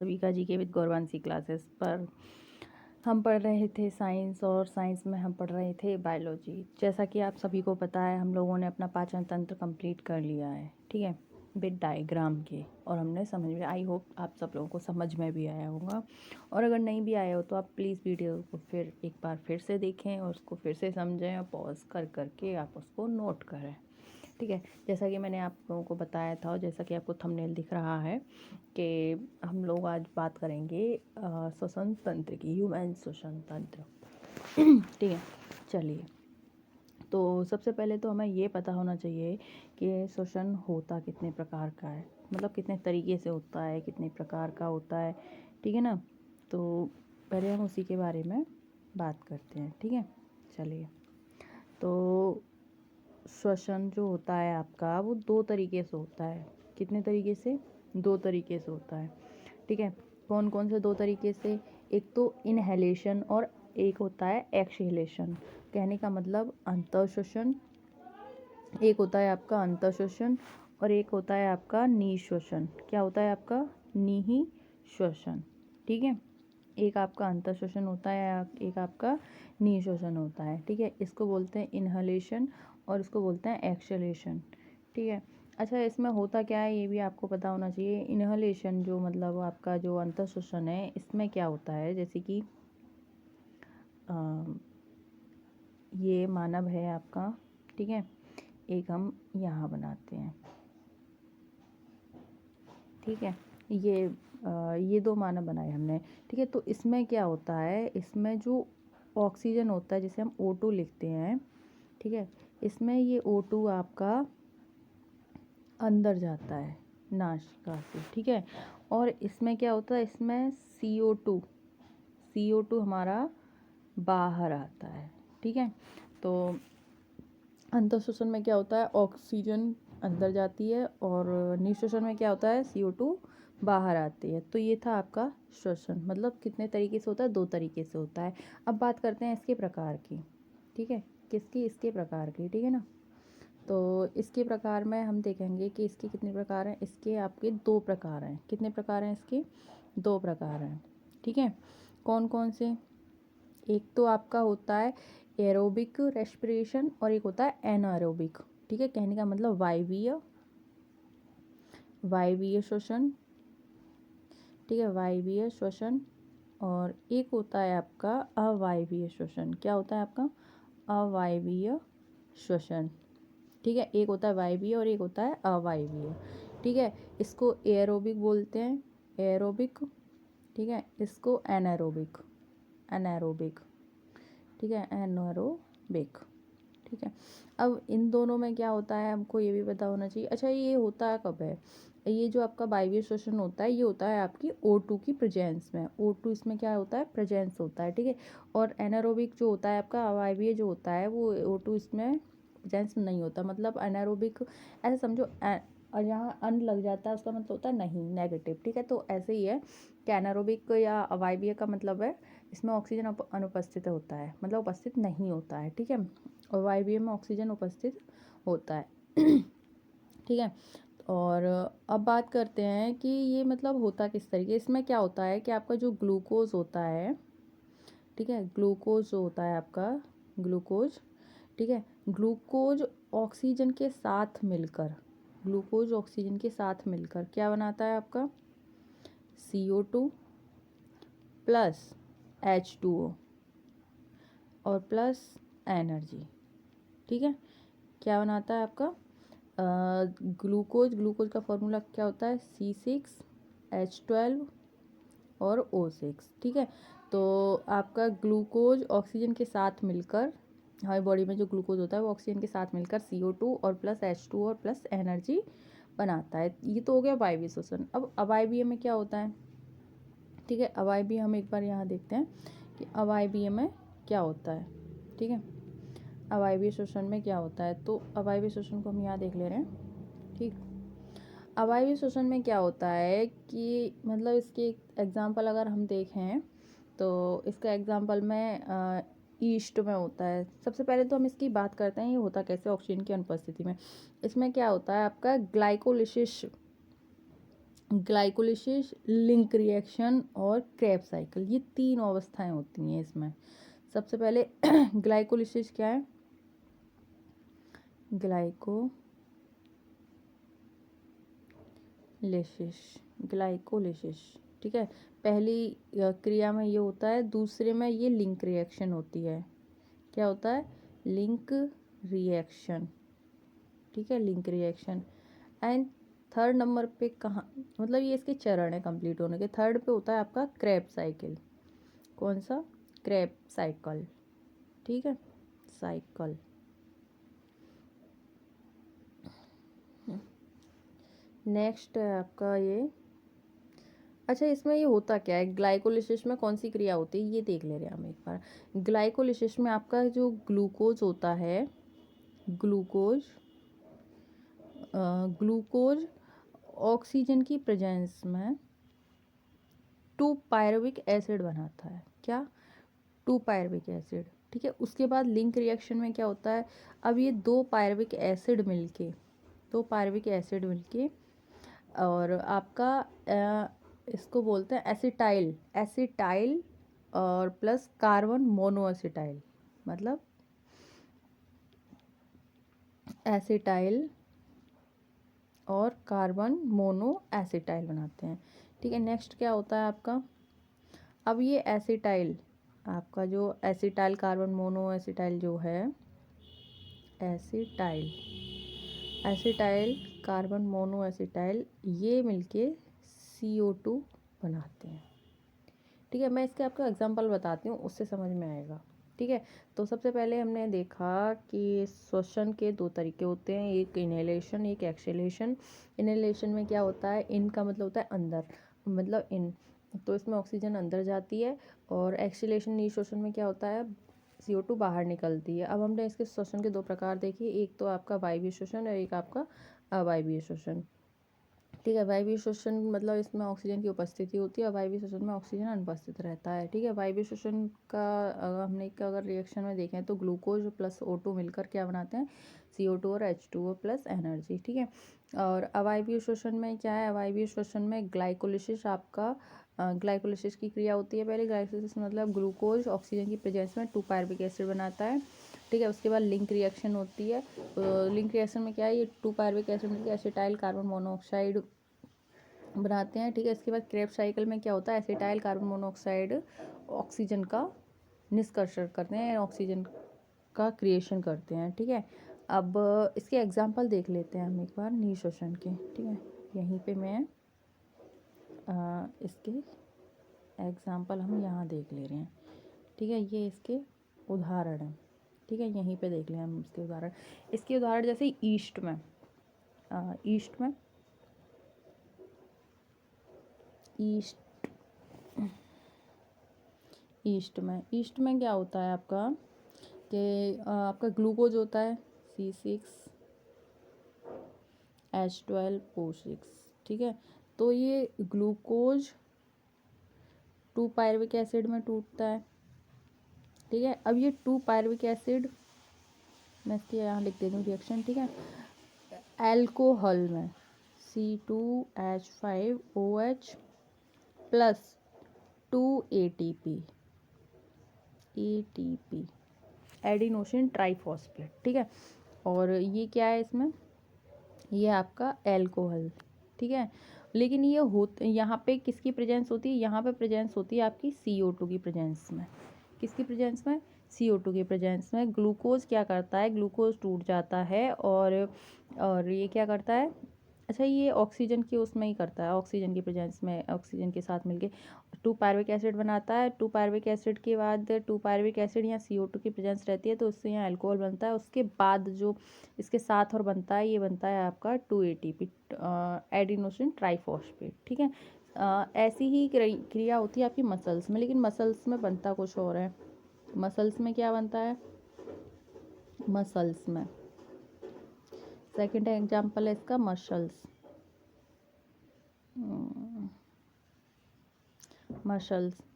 सभी का GK with गौरवांशी classes पर हम पढ़ रहे थे साइंस, और साइंस में हम पढ़ रहे थे बायोलॉजी। जैसा कि आप सभी को पता है, हम लोगों ने अपना पाचन तंत्र कंप्लीट कर लिया है, ठीक है, विद डायग्राम के। और हमने समझ में, आई होप आप सब लोगों को समझ में भी आया होगा। और अगर नहीं भी आया हो तो आप प्लीज़ वीडियो को फिर एक बार फिर से देखें और उसको फिर से समझें और पॉज कर करके आप उसको नोट करें, ठीक है। जैसा कि मैंने आप लोगों को बताया था और जैसा कि आपको थंबनेल दिख रहा है कि हम लोग आज बात करेंगे श्वसन तंत्र की, ह्यूमन श्वसन तंत्र। ठीक है, चलिए। तो सबसे पहले तो हमें ये पता होना चाहिए कि श्वसन होता कितने प्रकार का है, मतलब कितने तरीके से होता है, कितने प्रकार का होता है, ठीक है ना। तो पहले हम उसी के बारे में बात करते हैं, ठीक है। चलिए, तो श्वसन जो होता है आपका, वो दो तरीके से होता है। कितने तरीके से? दो तरीके से होता है, ठीक है। कौन कौन से दो तरीके से? एक तो इनहेलेशन और एक होता है एक्सहेलेशन। कहने का मतलब अंतःश्वसन, एक होता है आपका अंतःश्वसन और एक होता है आपका निःश्वसन। क्या होता है आपका? निःश्वसन, ठीक है। एक आपका अंतःश्वसन होता है, एक आपका निःश्वसन होता है, ठीक है। इसको बोलते हैं इनहलेशन और इसको बोलते हैं एक्सहेलेशन, ठीक है। अच्छा, इसमें होता क्या है ये भी आपको पता होना चाहिए। इनहलेशन जो मतलब आपका जो अंतःश्वसन है, इसमें क्या होता है, जैसे कि ये मानव है आपका, ठीक है। एक हम यहाँ बनाते हैं, ठीक है। ये दो मानव बनाए हमने, ठीक है। तो इसमें क्या होता है, इसमें जो ऑक्सीजन होता है जिसे हम O2 लिखते हैं, ठीक है, इसमें ये O2 आपका अंदर जाता है नासिका से, ठीक है। और इसमें क्या होता है, इसमें CO2 हमारा बाहर आता है, ठीक है। तो अंतःश्वसन में क्या होता है, ऑक्सीजन अंदर जाती है और निःश्वसन में क्या होता है, CO2 बाहर आती है। तो ये था आपका श्वसन, मतलब कितने तरीके से होता है, दो तरीके से होता है। अब बात करते हैं इसके प्रकार की, ठीक है। किसकी? इसके प्रकार की, ठीक है ना। तो इसके प्रकार में हम देखेंगे कि इसके कितने प्रकार हैं। इसके आपके दो प्रकार हैं। कितने प्रकार हैं इसके? दो प्रकार हैं, ठीक है। कौन कौन से? एक तो आपका होता है एरोबिक रेस्पिरेशन और एक होता है एनारोबिक, ठीक है। कहने का मतलब वायवीय श्वसन, ठीक है, वायवीय श्वसन। और एक होता है आपका अवायवीय श्वसन। क्या होता है आपका? अवायवीय श्वसन, ठीक है। एक होता है वायवीय और एक होता है अवायवीय, ठीक है। इसको एरोबिक बोलते हैं, एरोबिक, ठीक है। इसको एनारोबिक, एनारोबिक, ठीक है, एनारोबिक, ठीक है। अब इन दोनों में क्या होता है हमको ये भी पता होना चाहिए। अच्छा, ये होता है कब है? ये जो आपका वायवीय श्वसन होता है, ये होता है आपकी O2 की प्रेजेंस में। O2 इसमें क्या होता है? प्रेजेंस होता है, ठीक है। और एनारोबिक जो होता है आपका, अवायवीय जो होता है, वो O2 इसमें प्रेजेंस नहीं होता। मतलब एनारोबिक ऐसे समझो, और यहाँ अन लग जाता है उसका मतलब होता है नहीं, नेगेटिव, ठीक है। तो ऐसे ही है कि एनारोबिक या अवायवीय का मतलब है इसमें ऑक्सीजन अनुपस्थित होता है, मतलब उपस्थित नहीं होता है, ठीक है। और वायवीय में ऑक्सीजन उपस्थित होता है, ठीक है। और अब बात करते हैं कि ये मतलब होता किस तरीके। इसमें क्या होता है कि आपका जो ग्लूकोज होता है, ठीक है, ग्लूकोज जो होता है आपका, ग्लूकोज, ठीक है, ग्लूकोज ऑक्सीजन के साथ मिलकर, ग्लूकोज ऑक्सीजन के साथ मिलकर क्या बनाता है आपका? CO2 प्लस H2O और प्लस एनर्जी, ठीक है। क्या बनाता है आपका? ग्लूकोज का फॉर्मूला क्या होता है? C6H12 और O6, ठीक है। तो आपका ग्लूकोज ऑक्सीजन के साथ मिलकर, हमारी बॉडी में जो ग्लूकोज होता है वो ऑक्सीजन के साथ मिलकर CO2 और प्लस H2 और प्लस एनर्जी बनाता है। ये तो हो गया वायवीय श्वसन। अब अवायवीय में क्या होता है, ठीक है। अवायवीय हम एक बार यहाँ देखते हैं कि अवायवीय में क्या होता है, ठीक है। अवायवीय श्वसन में क्या होता है, तो अवायवीय श्वसन को हम यहाँ देख ले रहे हैं, ठीक। अवायवीय श्वसन में क्या होता है कि मतलब इसके एग्जाम्पल अगर हम देखें तो इसका एग्जाम्पल में ईस्ट में होता है। सबसे पहले तो हम इसकी बात करते हैं ये होता कैसे ऑक्सीजन की अनुपस्थिति में। इसमें क्या होता है आपका ग्लाइकोलिसिस, ग्लाइकोलिसिस, लिंक रिएक्शन और क्रेब साइकिल, ये 3 अवस्थाएं होती हैं इसमें। सबसे पहले ग्लाइकोलिसिस क्या है? ग्लाइकोलिसिस, ठीक है। पहली क्रिया में ये होता है, दूसरे में ये लिंक रिएक्शन होती है। क्या होता है? लिंक रिएक्शन, ठीक है, link reaction. And third number पे कहाँ, मतलब ये इसके चरण है कंप्लीट होने के। थर्ड पे होता है आपका क्रेब साइकिल। कौन सा? क्रेब साइकिल, ठीक है, साइकिल। नेक्स्ट है आपका ये, अच्छा इसमें ये होता क्या है, ग्लाइकोलिसिस में कौन सी क्रिया होती है ये देख ले रहे हैं हम एक बार। ग्लाइकोलिसिस में आपका जो ग्लूकोज होता है, ग्लूकोज ऑक्सीजन की प्रेजेंस में 2 पायरुविक एसिड बनाता है। क्या? 2 पायरुविक एसिड, ठीक है। उसके बाद लिंक रिएक्शन में क्या होता है, अब ये 2 पायरुविक एसिड मिलके और आपका इसको बोलते हैं एसिटाइल और प्लस कार्बन मोनोएसिटाइल, मतलब एसिटाइल और कार्बन मोनोएसिटाइल बनाते हैं, ठीक है। नेक्स्ट क्या होता है आपका, अब ये एसिटाइल, आपका जो एसिटाइल कार्बन मोनोएसिटाइल जो है, एसिटाइल कार्बन मोनोएसिटाइल, ये मिलके CO2 बनाते हैं, ठीक है। मैं इसके आपको एग्जांपल बताती हूँ, उससे समझ में आएगा, ठीक है। तो सबसे पहले हमने देखा कि श्वसन के 2 तरीके होते हैं, एक इनहेलेशन, एक एक्सहेलेशन। इनहेलेशन में क्या होता है, इन का मतलब होता है अंदर, मतलब इन, तो इसमें ऑक्सीजन अंदर जाती है। और एक्सहेलेशन निःश्वसन में क्या होता है, CO2 बाहर निकलती है। अब हमने इसके श्वसन के 2 प्रकार देखे, एक तो आपका वायवीय श्वसन और एक आपका अवायवीय श्वसन, ठीक है। वायवीय श्वसन मतलब इसमें ऑक्सीजन की उपस्थिति होती है, अवायवीय श्वसन में ऑक्सीजन अनुपस्थित रहता है, ठीक है। वायवीय श्वसन का हमने अगर रिएक्शन में देखें तो ग्लूकोज प्लस O2 मिलकर क्या बनाते हैं, CO2 और H2O प्लस एनर्जी, ठीक है। और अवायवीय श्वसन में क्या है, अवायवीय श्वसन में ग्लाइकोलिसिस, आपका ग्लाइकोलिसिस की क्रिया होती है। पहले ग्लाइकोलिसिस मतलब ग्लूकोज ऑक्सीजन की प्रेजेंस में 2 पायरुविक एसिड बनाता है, ठीक है। उसके बाद लिंक रिएक्शन होती है। लिंक रिएक्शन में क्या है, ये 2 पायरुविक एसिड मिलकर एसिटाइल कार्बन मोनोऑक्साइड बनाते हैं, ठीक है। इसके बाद क्रेब साइकिल में क्या होता है, एसिटाइल कार्बन मोनोऑक्साइड ऑक्सीजन का निष्कर्षण करते हैं, ऑक्सीजन का क्रिएशन करते हैं, ठीक है। अब इसके एग्जांपल देख लेते हैं हम एक बार निःश्वसन के, ठीक है। यहीं पे मैं इसके एग्जांपल हम यहाँ देख ले रहे हैं, ठीक है। ये इसके उदाहरण हैं, ठीक है। यहीं पे देख लें हम इसके उदाहरण। इसके उदाहरण जैसे ईस्ट ईस्ट में क्या होता है आपका, कि आपका ग्लूकोज होता है C6H12O6, ठीक है। तो ये ग्लूकोज 2 पायरुविक एसिड में टूटता है, ठीक है। अब ये 2 पायरुविक एसिड, मैं इसके यहाँ लिख देती हूँ रिएक्शन, ठीक है। एल्कोहल में C2H5OH plus 2 ATP adenosine triphosphate, ठीक है। और ये क्या है इसमें, ये आपका एल्कोहल, ठीक है। लेकिन ये यहाँ पे किसकी प्रेजेंस होती है, यहाँ पे प्रेजेंस होती है आपकी CO2 की प्रेजेंस में। किसकी प्रेजेंस में, CO2 की प्रेजेंस में। ग्लूकोज क्या करता है, ग्लूकोज टूट जाता है और ये क्या करता है, अच्छा ये ऑक्सीजन की उसमें ही करता है, ऑक्सीजन की प्रेजेंस में, ऑक्सीजन के साथ मिलके 2 पायरुविक एसिड बनाता है। 2 पायरुविक एसिड के बाद 2 पायरुविक एसिड यहाँ CO2 की प्रेजेंस रहती है, तो उससे यहाँ अल्कोहल बनता है। उसके बाद जो इसके साथ और बनता है, ये बनता है आपका 2 ATP एडिनोसिन ट्राइफॉस्फेट, ठीक है। ऐसी ही क्रिया होती है आपकी मसल्स में, लेकिन मसल्स में बनता कुछ और है। मसल्स में क्या बनता है, मसल्स में सेकेंड एग्जाम्पल है इसका मसल्स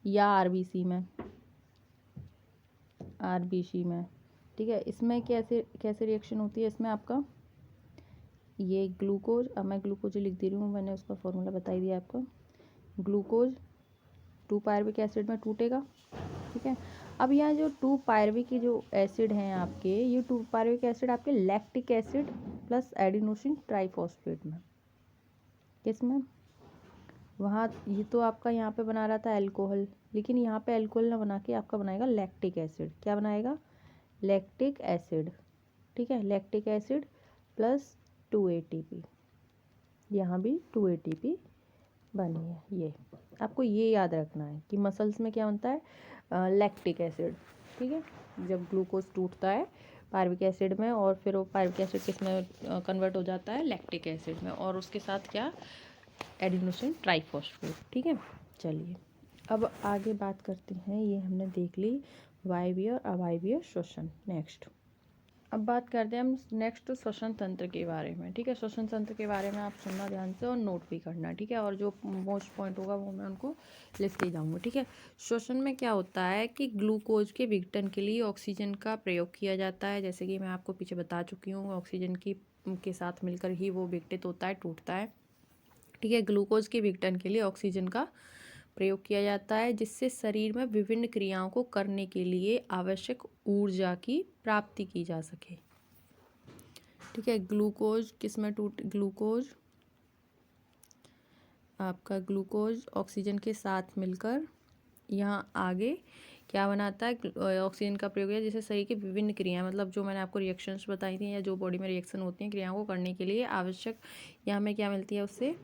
या आरबीसी में, ठीक है। इसमें कैसे रिएक्शन होती है, इसमें आपका ये ग्लूकोज, अब मैं ग्लूकोज लिख दे रही हूँ, मैंने उसका फॉर्मूला बता ही दिया आपको। ग्लूकोज 2 पायरविक एसिड में टूटेगा, ठीक है। अब यहाँ जो 2 पायरविक जो एसिड हैं आपके, ये 2 पायरविक एसिड आपके lactic acid plus adenosine triphosphate में, किसमें, वहाँ ये तो आपका यहाँ पे बना रहा था अल्कोहल, लेकिन यहाँ पे अल्कोहल ना बना के आपका बनाएगा लैक्टिक एसिड। क्या बनाएगा, लैक्टिक एसिड, ठीक है। लैक्टिक एसिड प्लस 2 ATP, यहाँ भी 2 ATP बनी है। ये आपको ये याद रखना है कि मसल्स में क्या बनता है, लैक्टिक एसिड, ठीक है। जब ग्लूकोज टूटता है पायरुविक एसिड में, और फिर वो पायरुविक एसिड किस में कन्वर्ट हो जाता है, लैक्टिक एसिड में, और उसके साथ क्या, एडिनोसिन ट्राइफॉस्फेट, ठीक है। चलिए अब आगे बात करते हैं, ये हमने देख ली वायवीय और अवायवीय श्वसन। नेक्स्ट अब बात करते हैं हम नेक्स्ट श्वसन तंत्र के बारे में, ठीक है। श्वसन तंत्र के बारे में आप सुनना ध्यान से और नोट भी करना, ठीक है। और जो मोस्ट पॉइंट होगा वो मैं उनको लिखते जाऊंगा, ठीक है। श्वसन में क्या होता है कि ग्लूकोज के विघटन के लिए ऑक्सीजन का प्रयोग किया जाता है, जैसे कि मैं आपको पीछे बता चुकी हूँ, ऑक्सीजन की के साथ मिलकर ही वो विघटित होता है, टूटता है, ठीक है। ग्लूकोज के विघटन के लिए ऑक्सीजन का प्रयोग किया जाता है, जिससे शरीर में विभिन्न क्रियाओं को करने के लिए आवश्यक ऊर्जा की प्राप्ति की जा सके, ठीक है। ग्लूकोज किस में ग्लूकोज आपका ग्लूकोज ऑक्सीजन के साथ मिलकर यहाँ आगे क्या बनाता है, ऑक्सीजन का प्रयोग है, जिससे शरीर की विभिन्न क्रियाएं, मतलब जो मैंने आपको रिएक्शंस बताई थी या जो बॉडी में रिएक्शन होती हैं क्रियाओं को करने के लिए आवश्यक, यहाँ में क्या मिलती है उससे,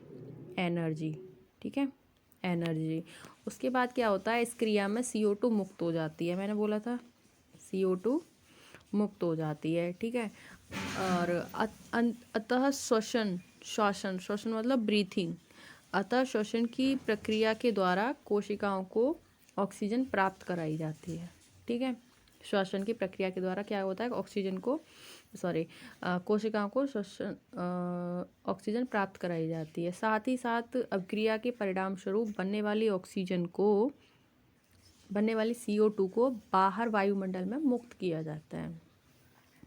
एनर्जी, ठीक है, एनर्जी। उसके बाद क्या होता है, इस क्रिया में CO2 मुक्त हो जाती है, मैंने बोला था CO2 मुक्त हो जाती है, ठीक है। और अतः श्वसन श्वसन श्वसन मतलब ब्रीथिंग, अतः श्वसन की प्रक्रिया के द्वारा कोशिकाओं को ऑक्सीजन प्राप्त कराई जाती है, ठीक है। श्वसन की प्रक्रिया के द्वारा क्या होता है, ऑक्सीजन को कोशिकाओं को श्वसन ऑक्सीजन प्राप्त कराई जाती है। साथ ही साथ अभिक्रिया के परिणाम स्वरूप बनने वाली CO2 को बाहर वायुमंडल में मुक्त किया जाता है,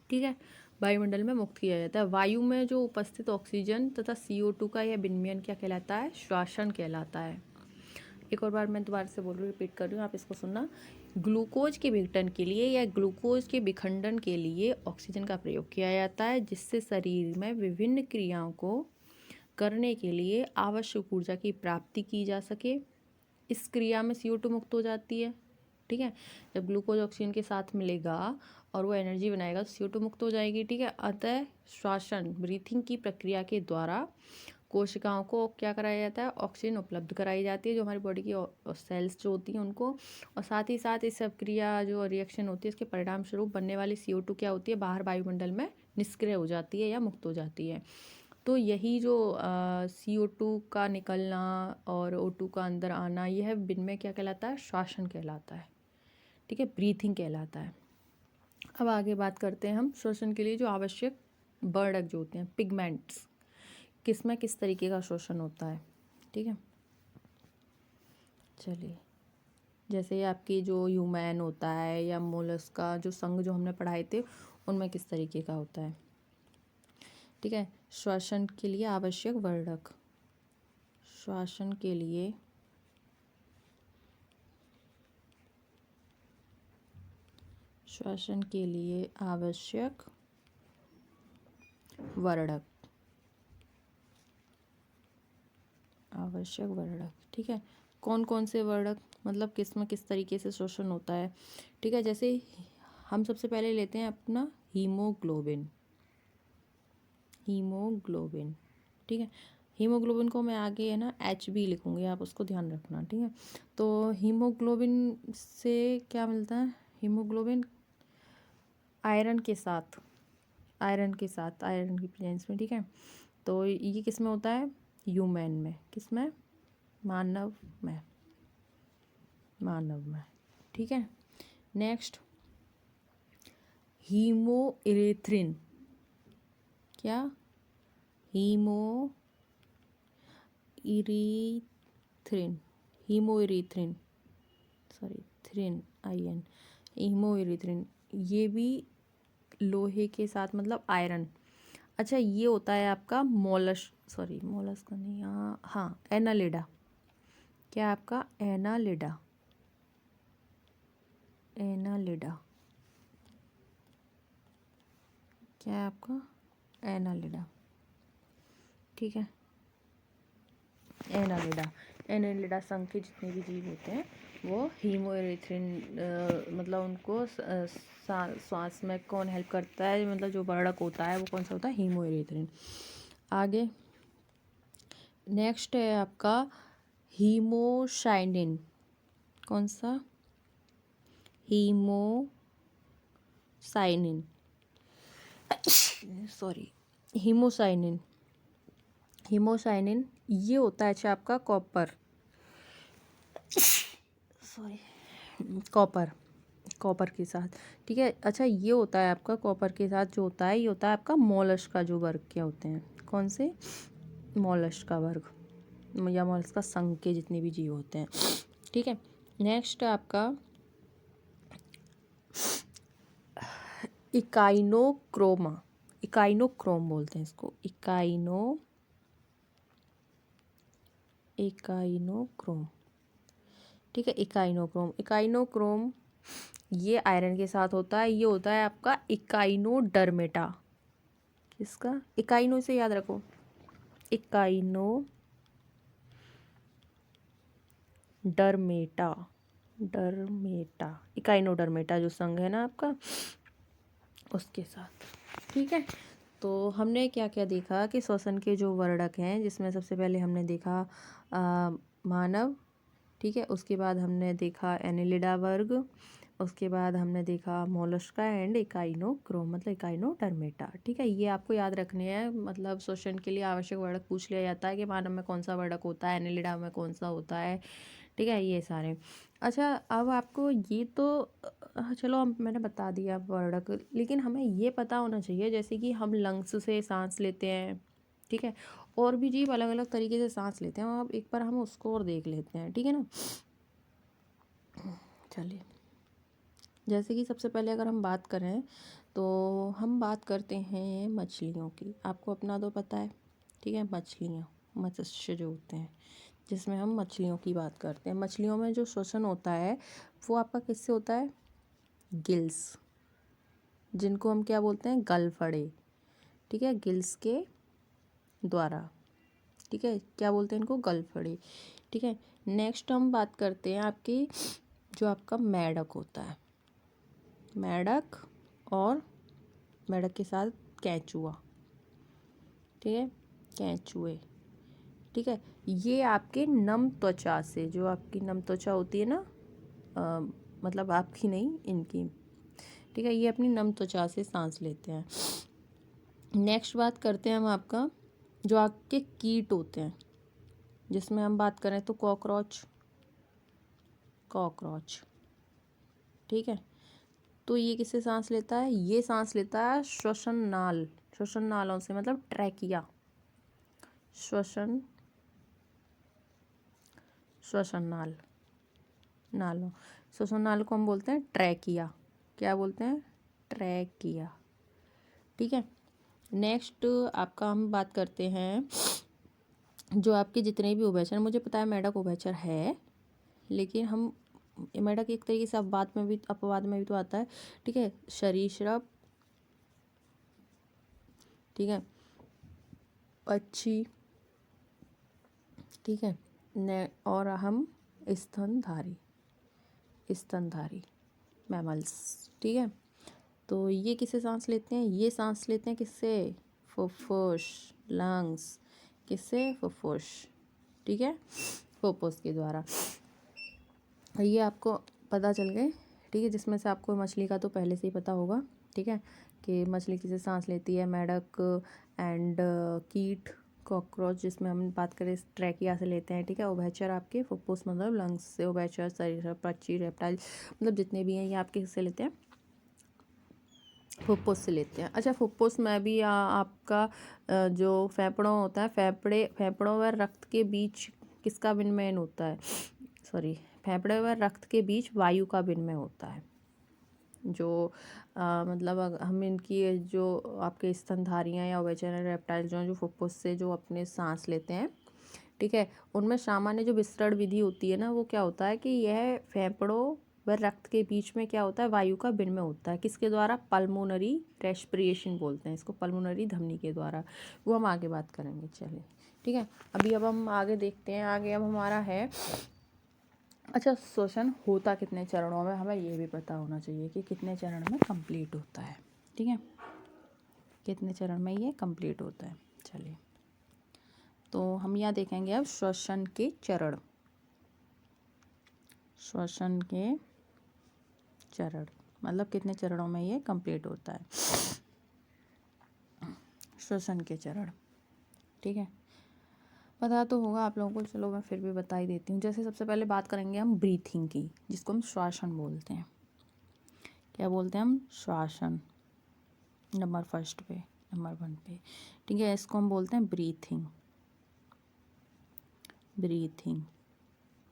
ठीक है। वायुमंडल में मुक्त किया जाता है। वायु में जो उपस्थित ऑक्सीजन तथा CO2 का यह विनिमय क्या कहलाता है, श्वसन कहलाता है। एक और बार मैं दोबारा से बोल रही हूँ, रिपीट कर रही हूँ, आप इसको सुनना। ग्लूकोज के विघटन के लिए या ग्लूकोज के विखंडन के लिए ऑक्सीजन का प्रयोग किया जाता है, जिससे शरीर में विभिन्न क्रियाओं को करने के लिए आवश्यक ऊर्जा की प्राप्ति की जा सके। इस क्रिया में CO2 मुक्त हो जाती है, ठीक है। जब ग्लूकोज ऑक्सीजन के साथ मिलेगा और वो एनर्जी बनाएगा तो CO2 मुक्त हो जाएगी, ठीक है। अतः श्वसन ब्रीथिंग की प्रक्रिया के द्वारा कोशिकाओं को क्या कराया जाता है, ऑक्सीजन उपलब्ध कराई जाती है, जो हमारी बॉडी की सेल्स जो होती हैं उनको। और साथ ही साथ इस क्रिया जो रिएक्शन होती है इसके परिणाम स्वरूप बनने वाली CO2 क्या होती है, बाहर वायुमंडल में निष्क्रिय हो जाती है या मुक्त हो जाती है। तो यही जो CO2 का निकलना और O2 का अंदर आना, यह विनिमय क्या कहलाता है, श्वसन कहलाता है, ठीक है, ब्रीथिंग कहलाता है। अब आगे बात करते हैं हम श्वसन के लिए जो आवश्यक वर्णक जो होते हैं, पिगमेंट्स, किसमें किस तरीके का श्वसन होता है, ठीक है। चलिए जैसे आपकी जो ह्यूमन होता है या मोलस्क का जो संघ जो हमने पढ़ाए थे उनमें किस तरीके का होता है, ठीक है। श्वसन के लिए आवश्यक वर्णक, श्वसन के लिए आवश्यक वर्णक, ठीक है। कौन कौन से वर्णक, मतलब किस में किस तरीके से श्वसन होता है, ठीक है। जैसे हम सबसे पहले लेते हैं अपना हीमोग्लोबिन, ठीक है। हीमोग्लोबिन को मैं आगे है ना HB लिखूंगी, आप उसको ध्यान रखना, ठीक है। तो हीमोग्लोबिन से क्या मिलता है, हीमोग्लोबिन आयरन की प्रेजेंस में, ठीक है। तो ये किस में होता है, ह्यूमन में, किस में, मानव में, ठीक है। नेक्स्ट हीमोइरेथ्रिन, क्या, हीमोइरेथ्रिन, ये भी लोहे के साथ, मतलब आयरन अच्छा, ये होता है आपका मोलस्क नहीं, हाँ एनालिडा। क्या आपका एनालिडा, एनालिडा क्या है आपका एनालिडा, ठीक है। एनालिडा, एनालिडा संघ के जितने भी जीव होते हैं वो हीमोएरिथ्रिन, मतलब उनको श्वास में कौन हेल्प करता है, मतलब जो वर्णक होता है वो कौन सा होता है, हीमोएरिथ्रिन। आगे नेक्स्ट है आपका हीमोसाइनिन। कौन सा, हीमोसाइनिन, सॉरी, हीमोसाइनिन। हीमोसाइनिन ये होता है अच्छा आपका कॉपर, सॉरी, कॉपर, कॉपर के साथ, ठीक है। अच्छा, ये होता है आपका कॉपर के साथ जो होता है, ये होता है आपका मोलस्क का जो वर्ग के होते हैं। कौन से, मोलस्क का वर्ग या मोलस्क का संघ के जितने भी जीव होते हैं, ठीक है। नेक्स्ट आपका इकाइनोक्रोमा, इकाइनोक्रोम बोलते हैं इसको, इकाइनोक्रोम, ठीक है। इकाइनोक्रोम, इकाइनोक्रोम ये आयरन के साथ होता है, ये होता है आपका इकाइनोडर्मेटा। किसका, इकाइनो से याद रखो, इकाइनोडर्मेटा, डर्मेटा, इकाइनोडर्मेटा जो संघ है ना आपका उसके साथ, ठीक है। तो हमने क्या क्या देखा कि श्वसन के जो वर्णक हैं, जिसमें सबसे पहले हमने देखा मानव, ठीक है। उसके बाद हमने देखा एनेलिडा वर्ग, उसके बाद हमने देखा मोलस्का एंड इकाइनोक्रोम मतलब इकाइनोडर्मेटा, ठीक है। ये आपको याद रखने हैं, मतलब श्वसन के लिए आवश्यक वर्णक पूछ लिया जाता है कि मानव में कौन सा वर्णक होता है, एनेलिडा में कौन सा होता है, ठीक है, ये सारे। अच्छा, अब आपको ये तो चलो मैंने बता दिया वर्णक, लेकिन हमें ये पता होना चाहिए जैसे कि हम लंग्स से सांस लेते हैं, ठीक है, और भी जीव अलग अलग तरीके से सांस लेते हैं, अब एक बार हम उसको और देख लेते हैं, ठीक है ना। चलिए, जैसे कि सबसे पहले अगर हम बात करें तो हम बात करते हैं मछलियों की, आपको अपना तो पता है, ठीक है। मछलियाँ, मत्स्य जो होते हैं, जिसमें हम मछलियों की बात करते हैं, मछलियों में जो श्वसन होता है वो आपका किससे होता है, गिल्स, जिनको हम क्या बोलते हैं, गलफड़े, ठीक है, गिल्स के द्वारा, ठीक है, क्या बोलते हैं इनको, गलफड़े, ठीक है। नेक्स्ट हम बात करते हैं आपकी जो आपका मेढक होता है, मेढक और मेढक के साथ केंचुआ, ठीक है, केंचुए, ठीक है। ये आपके नम त्वचा से, जो आपकी नम त्वचा होती है ना, मतलब आपकी नहीं इनकी, ठीक है, ये अपनी नम त्वचा से सांस लेते हैं। नेक्स्ट बात करते हैं हम आपका जो आपके कीट होते हैं, जिसमें हम बात करें तो कॉकरोच, कॉकरोच, ठीक है। तो ये किससे सांस लेता है, ये सांस लेता है श्वसन नाल, श्वसन नालों से, मतलब ट्रैकिया, श्वसन, श्वसन नाल, नालों, श्वसन नाल को हम बोलते हैं ट्रैकिया, क्या बोलते हैं, ट्रैकिया, ठीक है। नेक्स्ट आपका हम बात करते हैं जो आपके जितने भी उभयचर, मुझे पता है मेढक उभयचर है, लेकिन हम मेढक एक तरीके से अपवाद में भी, अपवाद में भी तो आता है, ठीक है, सरीसृप, ठीक है, पक्षी, ठीक है, और हम स्तनधारी, स्तनधारी मैमल्स, ठीक है। तो ये किससे सांस लेते हैं, ये सांस लेते हैं किससे, फुफ्फुस, लंग्स, किससे, फुफ्फुस, ठीक है, फुफ्फुस के द्वारा। ये आपको पता चल गए, ठीक है, जिसमें से आपको मछली का तो पहले से ही पता होगा, ठीक है, कि मछली किससे सांस लेती है, मेढक एंड कीट, कॉकरोच जिसमें हम बात करें ट्रैकिया से लेते हैं, ठीक है। उभयचर आपके फुफ्फुस मतलब लंग्स से, उभयचर शरीर, पक्षी, रेप्टाइल मतलब जितने भी हैं ये आपके किससे लेते हैं, फुफ्फुस से लेते हैं। अच्छा, फुफ्फुस में भी आपका जो फेफड़ों होता है, फेफड़ों व रक्त के बीच किसका विनिमय होता है, सॉरी, फेफड़े व रक्त के बीच वायु का विनिमय होता है, जो मतलब हम इनकी जो आपके स्तनधारियाँ या उभयचर रेप्टाइल जो फुफ्फुस से जो अपने सांस लेते हैं, ठीक है, उनमें सामान्य जो विसरण विधि होती है ना, वो क्या होता है कि यह फेफड़ों व रक्त के बीच में क्या होता है, वायु का विनिमय होता है। किसके द्वारा? पल्मोनरी रेस्पिरेशन बोलते हैं इसको, पल्मोनरी धमनी के द्वारा। वो हम आगे बात करेंगे। चलिए ठीक है, अब हम आगे देखते हैं। आगे अब हमारा है, अच्छा, श्वसन होता कितने चरणों में, हमें ये भी पता होना चाहिए कि कितने चरण में कंप्लीट होता है। ठीक है, कितने चरण में ये कंप्लीट होता है। चलिए, तो हम यहाँ देखेंगे अब श्वसन के चरण। श्वसन के चरण मतलब कितने चरणों में ये कंप्लीट होता है, श्वसन के चरण। ठीक है, पता तो होगा आप लोगों को, चलो मैं फिर भी बता ही देती हूँ। जैसे सबसे पहले बात करेंगे हम ब्रीथिंग की, जिसको हम श्वासन बोलते हैं। क्या बोलते हैं हम? श्वासन, नंबर फर्स्ट पे, नंबर 1 पे। ठीक है, इसको हम बोलते हैं ब्रीथिंग। ब्रीथिंग,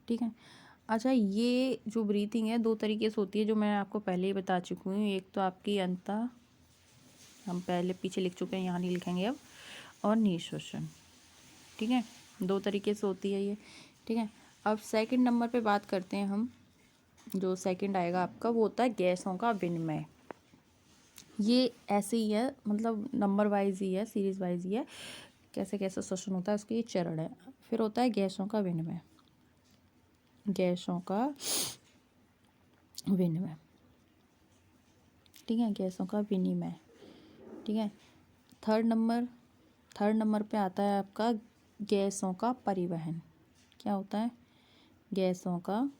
ठीक है। अच्छा, ये जो ब्रीथिंग है 2 तरीके से होती है, जो मैं आपको पहले ही बता चुकी हूँ। एक तो आपकी अंतः, हम पहले पीछे लिख चुके हैं, यहाँ नहीं लिखेंगे अब, और निश्वसन। ठीक है, 2 तरीके से होती है ये। ठीक है, अब सेकंड नंबर पे बात करते हैं हम। जो सेकंड आएगा आपका, वो होता है गैसों का विनिमय। ये ऐसे ही है, मतलब नंबर वाइज ही है, सीरीज वाइज ही है, कैसे कैसे श्वसन होता है उसके ये चरण है। फिर होता है गैसों का विनिमय, गैसों का विनिमय। ठीक है, गैसों का विनिमय। ठीक है, थर्ड नंबर पे आता है आपका गैसों का परिवहन। क्या होता है? गैसों का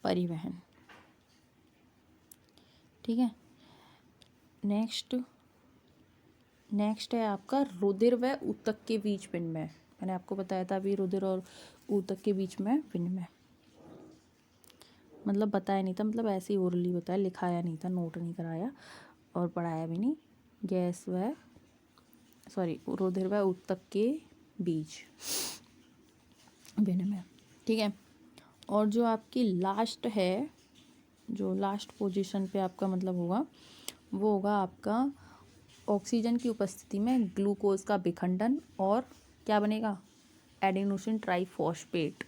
परिवहन। ठीक है, नेक्स्ट है आपका रुधिर व ऊतक के बीच विनिमय। मैंने आपको बताया था अभी, रुधिर और ऊतक के बीच में विनिमय, मतलब बताया नहीं था, मतलब ऐसे ही ओरली बताया, लिखाया नहीं था, नोट नहीं कराया और पढ़ाया भी नहीं। रुधिर व ऊतक के बीच विनिमय। ठीक है, और जो आपकी लास्ट है, जो लास्ट पोजीशन पे आपका मतलब होगा, वो होगा आपका ऑक्सीजन की उपस्थिति में ग्लूकोज का विखंडन, और क्या बनेगा? Adenosine triphosphate.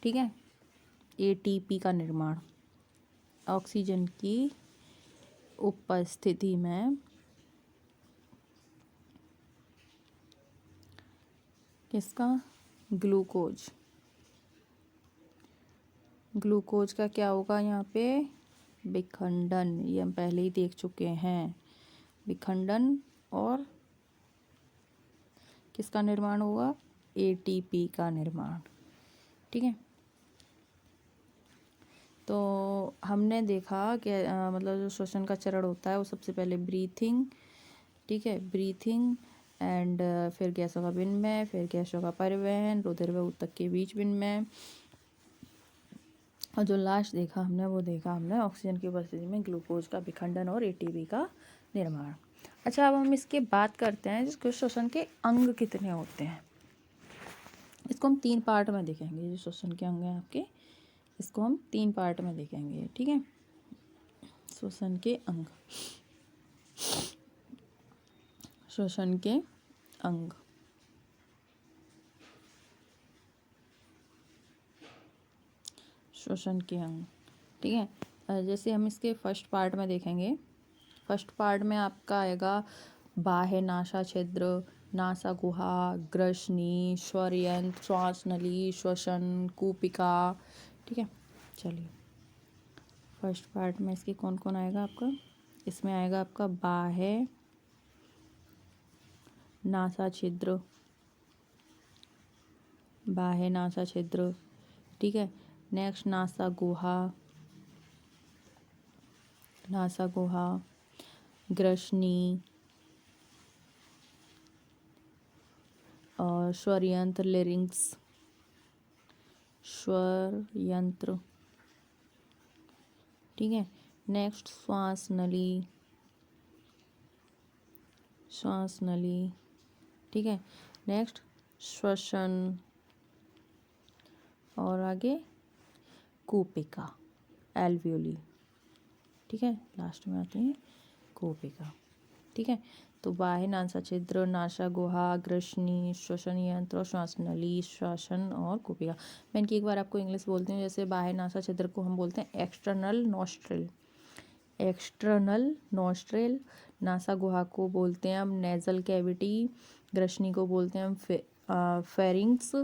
ठीक है, एटीपी का निर्माण। ऑक्सीजन की उपस्थिति में किसका? ग्लूकोज का क्या होगा यहाँ पे? विखंडन। ये हम पहले ही देख चुके हैं, विखंडन, और किसका निर्माण होगा? एटीपी का निर्माण। ठीक है, तो हमने देखा कि मतलब जो श्वसन का चरण होता है वो सबसे पहले ब्रीथिंग, ठीक है, ब्रीथिंग एंड फिर गैसों का विनिमय, फिर गैसों का परिवहन, रुधिर व ऊतक के बीच विनिमय, और जो लास्ट देखा हमने, वो देखा हमने ऑक्सीजन की उपस्थिति में ग्लूकोज का विखंडन और एटीपी का निर्माण। अच्छा, अब हम इसके बात करते हैं जिसको श्वसन के अंग कितने होते हैं। इसको हम 3 पार्ट में देखेंगे। जो श्वसन के अंग हैं आपके, इसको हम 3 पार्ट में देखेंगे। ठीक है, श्वसन के अंग, श्वसन के अंग। श्वसन के अंग, ठीक है। जैसे हम इसके फर्स्ट पार्ट में देखेंगे, फर्स्ट पार्ट में आपका आएगा बाह्य नासा छिद्र, नासा गुहा, ग्रसनी, स्वरयंत्र, श्वास नली, श्वसन कूपिका। ठीक है, चलिए फर्स्ट पार्ट में इसके कौन कौन आएगा आपका? इसमें आएगा आपका बाह्य नासा छिद्र, बाह्य नासा छिद्र। ठीक है, नेक्स्ट नासा गुहा, नासा गुहा, ग्रसनी और स्वरयंत्र, लेरिंग्स, स्वरयंत्र। ठीक है, नेक्स्ट श्वास नली, श्वास नली। ठीक है, नेक्स्ट श्वसन, और आगे कूपिका, एल्वियोली, ठीक है, लास्ट में आती है कूपिका, ठीक है। तो बाह्य नासा छिद्र, नासा गुहा, ग्रसनी, श्वसन यंत्र, श्वास नली, श्वसन और कूपिका। मैं इनकी एक बार आपको इंग्लिश बोलती हूँ। जैसे बाह्य नासा छिद्र को हम बोलते हैं एक्सटर्नल नॉस्ट्रिल, एक्सटर्नल नॉस्ट्रिल। नासा गुहा को बोलते हैं हम नेजल कैविटी, ग्रसनी को बोलते हैं हम फेरिंग्स,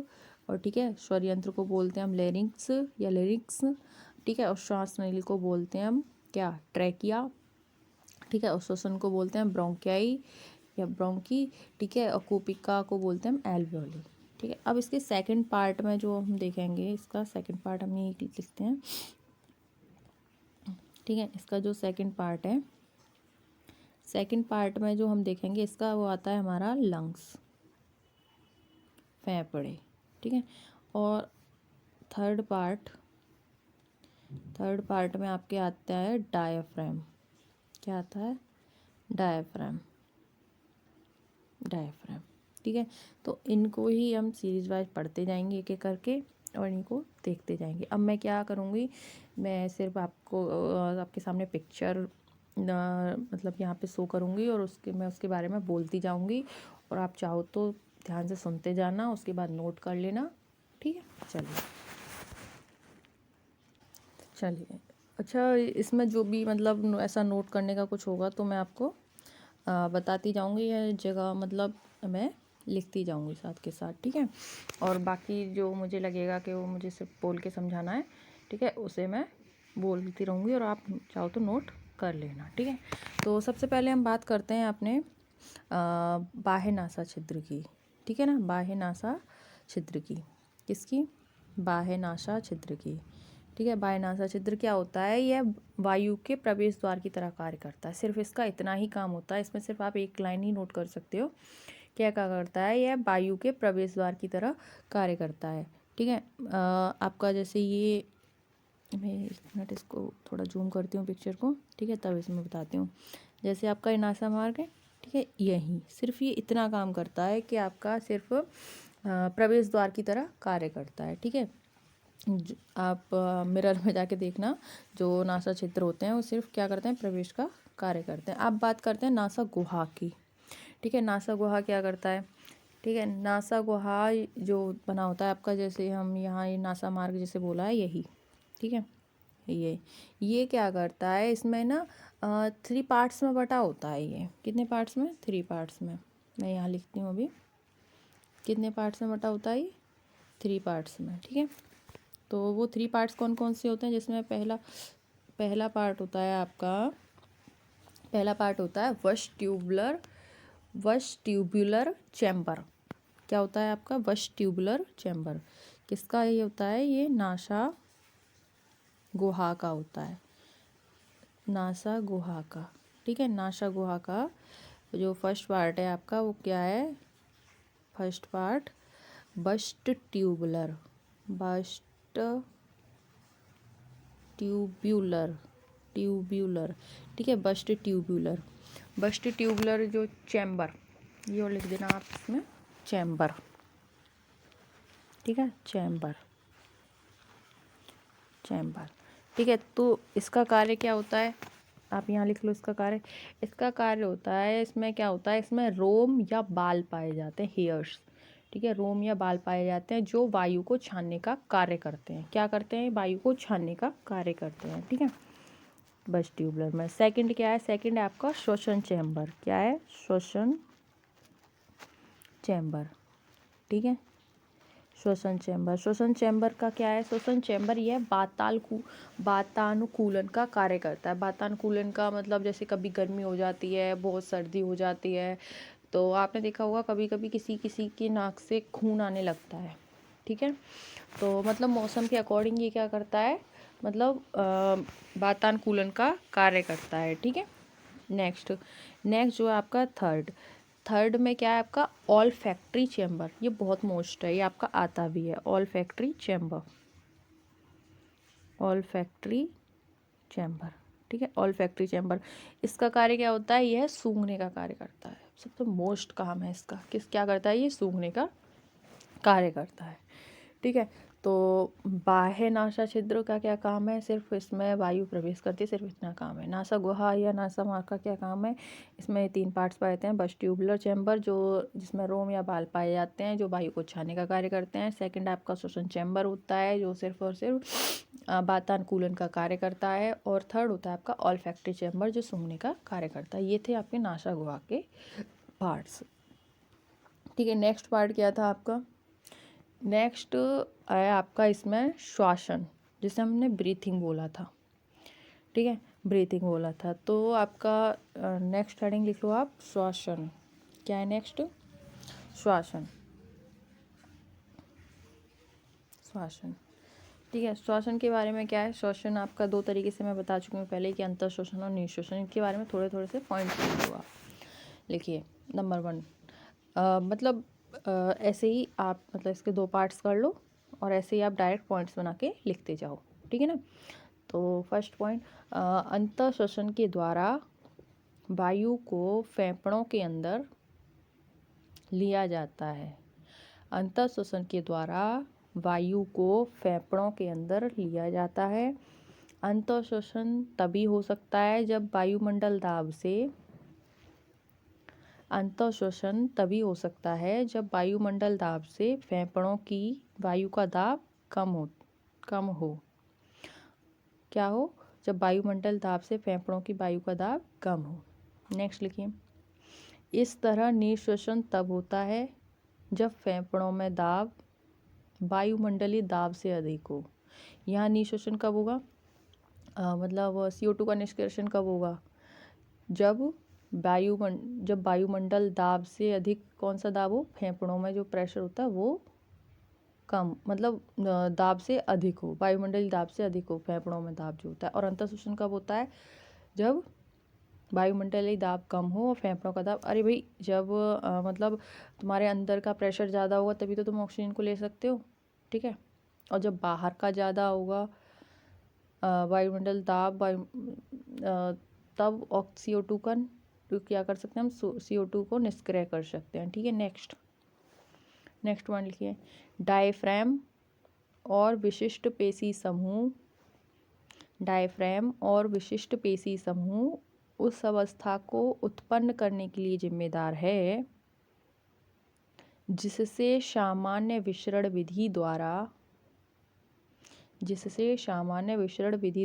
और ठीक है, स्वर यंत्र को बोलते हैं हम लेरिंग्स या लेरिक्स, ठीक है, और श्वास नली को बोलते हैं हम क्या, ट्रैकिया, ठीक है, और श्वसन को बोलते हैं ब्रोंकियाई या ब्रोंकी, ठीक है, और कूपिका को बोलते हैं हम एल्वियोली, ठीक है। अब इसके सेकंड पार्ट में जो हम देखेंगे, इसका सेकंड पार्ट हम ये लिखते हैं, ठीक है। इसका जो सेकंड पार्ट है, सेकंड पार्ट में जो हम देखेंगे इसका, वो आता है हमारा लंग्स, फेफड़े, ठीक है। और थर्ड पार्ट में आपके आता है डायफ्राम। क्या आता है, डायफ्राम, ठीक है। तो इनको ही हम सीरीज वाइज पढ़ते जाएंगे एक एक करके, और इनको देखते जाएंगे। अब मैं क्या करूँगी, मैं सिर्फ आपको आपके सामने पिक्चर मतलब यहाँ पे शो करूँगी, और मैं उसके बारे में बोलती जाऊँगी, और आप चाहो तो ध्यान से सुनते जाना, उसके बाद नोट कर लेना, ठीक है। चलिए, अच्छा, इसमें जो भी मतलब ऐसा नोट करने का कुछ होगा तो मैं आपको बताती जाऊँगी, यह जगह मतलब मैं लिखती जाऊँगी साथ के साथ, ठीक है। और बाकी जो मुझे लगेगा कि वो मुझे सिर्फ बोल के समझाना है, ठीक है, उसे मैं बोलती रहूँगी, और आप चाहो तो नोट कर लेना, ठीक है। तो सबसे पहले हम बात करते हैं अपने बाह्य नासा छिद्र की, ठीक है ना, बाह्य नासा छिद्र की, किसकी, बाह्य नासा छिद्र की, ठीक है। बाह्य नासा छिद्र क्या होता है, यह वायु के प्रवेश द्वार की तरह कार्य करता है। सिर्फ इसका इतना ही काम होता है, इसमें सिर्फ आप एक लाइन ही नोट कर सकते हो, क्या करता है, यह वायु के प्रवेश द्वार की तरह कार्य करता है, ठीक है। आपका जैसे ये, मैं एक मिनट इसको थोड़ा जूम करती हूँ पिक्चर को, ठीक है, तब इसमें बताती हूँ। जैसे आपका ये नासा मार्ग है, ठीक है, यही सिर्फ ये इतना काम करता है कि आपका सिर्फ प्रवेश द्वार की तरह कार्य करता है, ठीक है। आप मिरर में जाके देखना, जो नासा छिद्र होते हैं वो सिर्फ क्या करते हैं, प्रवेश का कार्य करते हैं। अब बात करते हैं नासा गुहा की, ठीक है। नासा गुहा क्या करता है, ठीक है, नासा गुहा जो बना होता है आपका, जैसे हम यहाँ ये नासा मार्ग जैसे बोला है, यही, ठीक है, ये क्या करता है, इसमें ना 3 पार्ट्स में बटा होता है। ये कितने पार्ट्स में, 3 पार्ट्स में, मैं यहाँ लिखती हूँ अभी, कितने पार्ट्स में बटा होता है, 3 पार्ट्स में, ठीक है। तो वो 3 पार्ट्स कौन कौन से होते हैं, जिसमें पहला पार्ट होता है आपका, पहला पार्ट होता है वश ट्यूबुलर चैम्बर। क्या होता है आपका, वश ट्यूबुलर चैम्बर, किसका ये होता है, ये नासा गुहा का होता है, नासा गुहा का, ठीक है। नासा गुहा का जो फर्स्ट पार्ट है आपका, वो क्या है, फर्स्ट पार्ट बस्ट ट्यूबुलर, ट्यूब्यूलर, ठीक है, बस्ट ट्यूबुलर जो चैम्बर, ये और लिख देना आप इसमें, चैम्बर, ठीक है, चैम्बर, ठीक है। तो इसका कार्य क्या होता है, आप यहाँ लिख लो इसका कार्य होता है, इसमें क्या होता है, इसमें रोम या बाल पाए जाते हैं, हेयर्स, ठीक है, रोम या बाल पाए जाते हैं, जो वायु को छानने का कार्य करते हैं। क्या करते हैं, वायु को छानने का कार्य करते हैं, ठीक है, बस ट्यूबुलर में। सेकंड क्या है, सेकंड है आपका श्वसन चैम्बर। क्या है, श्वसन चैम्बर, ठीक है, श्वसन चैम्बर का क्या है, श्वसन चैम्बर यह वातानुकूलन का कार्य करता है। वातानुकूलन का मतलब, जैसे कभी गर्मी हो जाती है, बहुत सर्दी हो जाती है, तो आपने देखा होगा कभी कभी किसी की नाक से खून आने लगता है, ठीक है। तो मतलब मौसम के अकॉर्डिंग ये क्या करता है, मतलब वातानुकूलन का कार्य करता है, ठीक है। नेक्स्ट जो है आपका थर्ड में क्या है आपका, ऑल फैक्ट्री चैम्बर। ये बहुत मोस्ट है, ये आपका आता भी है, ऑल फैक्ट्री चैम्बर, ठीक है, ऑल फैक्ट्री चैम्बर। इसका कार्य क्या होता है, यह सूंघने का कार्य करता है। सबसे मोस्ट काम है इसका, क्या करता है, ये सूंघने का कार्य करता है, ठीक है। तो बाह्य नासा छिद्र का क्या काम है, सिर्फ इसमें वायु प्रवेश करती है, सिर्फ इतना काम है। नासा गुहा या नासा मार्ग का क्या काम है, इसमें 3 पार्ट्स पाए जाते हैं। बस ट्यूबुलर चैम्बर जो जिसमें रोम या बाल पाए जाते हैं, जो वायु को छाने का कार्य करते हैं। सेकंड आपका श्वसन चैम्बर होता है, जो सिर्फ और सिर्फ वातानुकूलन का कार्य करता है। और थर्ड होता है आपका ऑल्फैक्टरी चैम्बर, जो सूंघने का कार्य करता है। ये थे आपके नासा गुहा के पार्ट्स। ठीक है, नेक्स्ट पार्ट क्या था आपका, नेक्स्ट आया आपका इसमें श्वासन, जिसे हमने ब्रीथिंग बोला था। ठीक है, ब्रीथिंग बोला था। तो आपका नेक्स्ट हेडिंग लिख लो आप, श्वासन। क्या है नेक्स्ट, श्वासन। श्वासन, ठीक है। श्वासन के बारे में क्या है, श्वासन आपका 2 तरीके से मैं बता चुकी हूँ पहले कि अंतर श्वसन और निःश्वसन। इनके बारे में थोड़े थोड़े से पॉइंट्स लिख लो आप। लिखिए, नंबर 1 मतलब ऐसे ही आप मतलब इसके 2 पार्ट्स कर लो और ऐसे ही आप डायरेक्ट पॉइंट्स बना के लिखते जाओ। ठीक है ना। तो फर्स्ट पॉइंट, अंतः श्वसन के द्वारा वायु को फेफड़ों के अंदर लिया जाता है। अंतः श्वसन के द्वारा वायु को फेफड़ों के अंदर लिया जाता है। अंतः श्वसन तभी हो सकता है जब वायुमंडल दाब से अंतः श्वसन तभी हो सकता है जब वायुमंडल दाब से फेफड़ों की वायु का दाब कम हो। क्या हो, जब वायुमंडल दाब से फेफड़ों की वायु का दाब कम हो। नेक्स्ट लिखिए, इस तरह निःश्वसन तब होता है जब फेफड़ों में दाब वायुमंडलीय दाब से अधिक हो। यहाँ निःश्वसन कब होगा, मतलब CO2 का निष्कर्षण कब होगा, जब वायुमंडल दाब से अधिक, कौन सा दाब हो, फेफड़ों में जो प्रेशर होता है वो कम, मतलब दाब से अधिक हो, वायुमंडलीय दाब से अधिक हो फेफड़ों में दाब जो होता है। और अंतः श्वसन कब होता है, जब वायुमंडलीय दाब कम हो और फेफड़ों का दाब, अरे भाई जब मतलब तुम्हारे अंदर का प्रेशर ज़्यादा होगा तभी तो तुम ऑक्सीजन को ले सकते हो। ठीक है, और जब बाहर का ज़्यादा होगा वायुमंडल दाब तब CO2 का क्या कर सकते हैं हम, CO2 को निष्क्रिय कर सकते हैं। ठीक है, नेक्स्ट वन लिखिए, डायफ्राम और विशिष्ट पेशी समूह। डायफ्राम और विशिष्ट पेशी समूह उस अवस्था को उत्पन्न करने के लिए जिम्मेदार है जिससे सामान्य विसरण विधि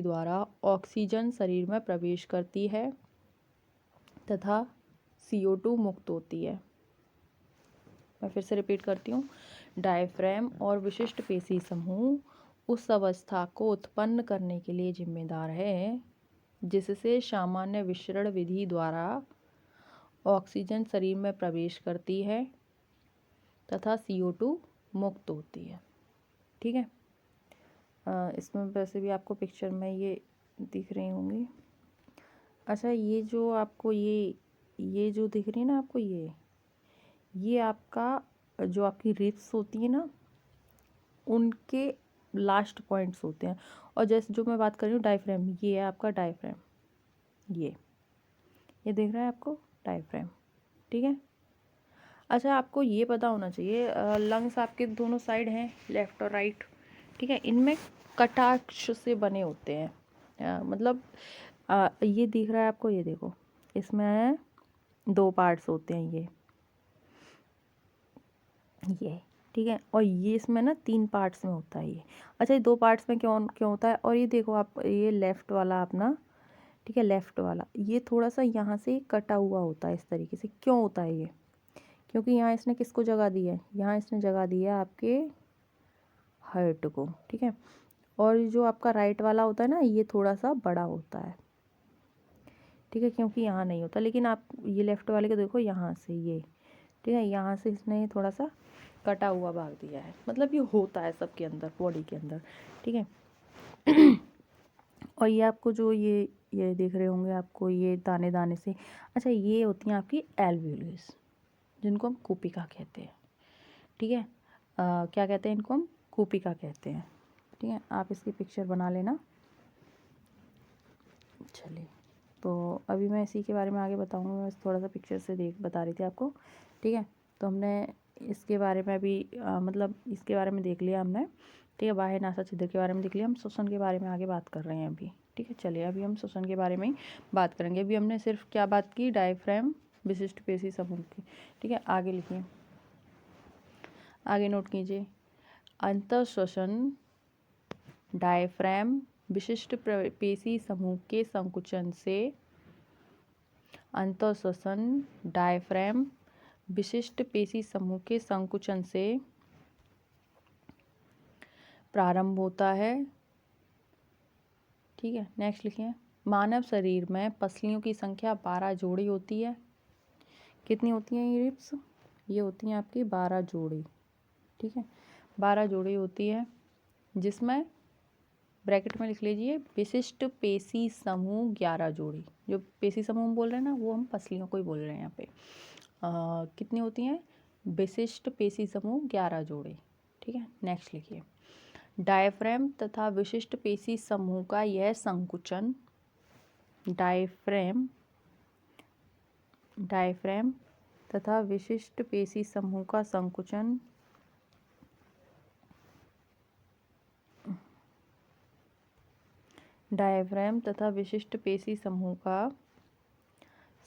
द्वारा ऑक्सीजन शरीर में प्रवेश करती है तथा CO2 मुक्त होती है। मैं फिर से रिपीट करती हूँ, डायफ्राम और विशिष्ट पेशी समूह उस अवस्था को उत्पन्न करने के लिए जिम्मेदार है जिससे सामान्य विसरण विधि द्वारा ऑक्सीजन शरीर में प्रवेश करती है तथा CO2 मुक्त होती है। ठीक है, इसमें वैसे भी आपको पिक्चर में ये दिख रही होंगी। अच्छा, ये जो आपको ये जो दिख रही है ना आपको, ये आपका जो आपकी रिब्स होती है ना, उनके लास्ट पॉइंट्स होते हैं। और जैसे जो मैं बात कर रही हूँ डायफ्राम, ये है आपका डायफ्राम, ये देख रहा है आपको डायफ्राम। ठीक है, अच्छा आपको ये पता होना चाहिए, लंग्स आपके दोनों साइड हैं, लेफ़्ट और राइट। ठीक है, इनमें कटाक्ष से बने होते हैं, मतलब ये दिख रहा है आपको, ये देखो इसमें 2 पार्ट्स होते हैं ये ठीक है, और ये इसमें ना 3 पार्ट्स में होता है ये। अच्छा, ये 2 पार्ट्स में क्यों होता है, और ये देखो आप, ये लेफ़्ट वाला अपना, ठीक है, लेफ़्ट वाला ये थोड़ा सा यहाँ से कटा हुआ होता है इस तरीके से। क्यों होता है ये, क्योंकि यहाँ इसने किसको जगह दी है, यहाँ इसने जगह दी है आपके हार्ट को। ठीक है, और जो आपका राइट वाला होता है ना, ये थोड़ा सा बड़ा होता है। ठीक है, क्योंकि यहाँ नहीं होता, लेकिन आप ये लेफ़्ट वाले को देखो, यहाँ से ये, ठीक है, यहाँ से इसने थोड़ा सा कटा हुआ भाग दिया है, मतलब ये होता है सबके अंदर, बॉडी के अंदर। ठीक है, और ये आपको जो ये दिख रहे होंगे आपको, ये दाने दाने से, अच्छा ये होती हैं आपकी एल्वियोलस, जिनको हम कूपिका कहते हैं। ठीक है, क्या कहते हैं इनको, हम कूपिका कहते हैं। ठीक है, आप इसकी पिक्चर बना लेना। चलिए, तो अभी मैं इसी के बारे में आगे बताऊंगा, मैं थोड़ा सा पिक्चर से बता रही थी आपको। ठीक है, तो हमने इसके बारे में भी मतलब इसके बारे में देख लिया हमने, ठीक है। बाह्य नासा छिद्र के बारे में देख लिया, हम श्वसन के बारे में आगे बात कर रहे हैं अभी, ठीक है। चलिए अभी हम श्वसन के बारे में ही बात करेंगे। अभी हमने सिर्फ क्या बात की, डायफ्राम विशिष्ट पेशी समूह की, ठीक है। आगे लिखिए, आगे नोट कीजिए। अंतःश्वसन डायफ्राम विशिष्ट पेशी समूह के संकुचन से, अंतःश्वसन डायफ्राम विशिष्ट पेशी समूह के संकुचन से प्रारंभ होता है, ठीक है। नेक्स्ट लिखिए। मानव शरीर में पसलियों की संख्या 12 जोड़ी होती है। कितनी होती हैं ये रिब्स? ये होती हैं आपकी 12 जोड़ी, ठीक है। 12 जोड़ी होती है, जिसमें ब्रैकेट में लिख लीजिए विशिष्ट पेशी समूह 11 जोड़ी। जो पेशी समूह हम बोल रहे हैं ना, वो हम पसलियों को ही बोल रहे हैं यहाँ पे। कितनी होती हैं? विशिष्ट पेशी समूह 11 जोड़ी, ठीक है। नेक्स्ट लिखिए। डायफ्राम तथा विशिष्ट पेशी समूह का यह संकुचन, डायफ्राम तथा विशिष्ट पेशी समूह का संकुचन डायफ्राम तथा विशिष्ट पेशी समूह का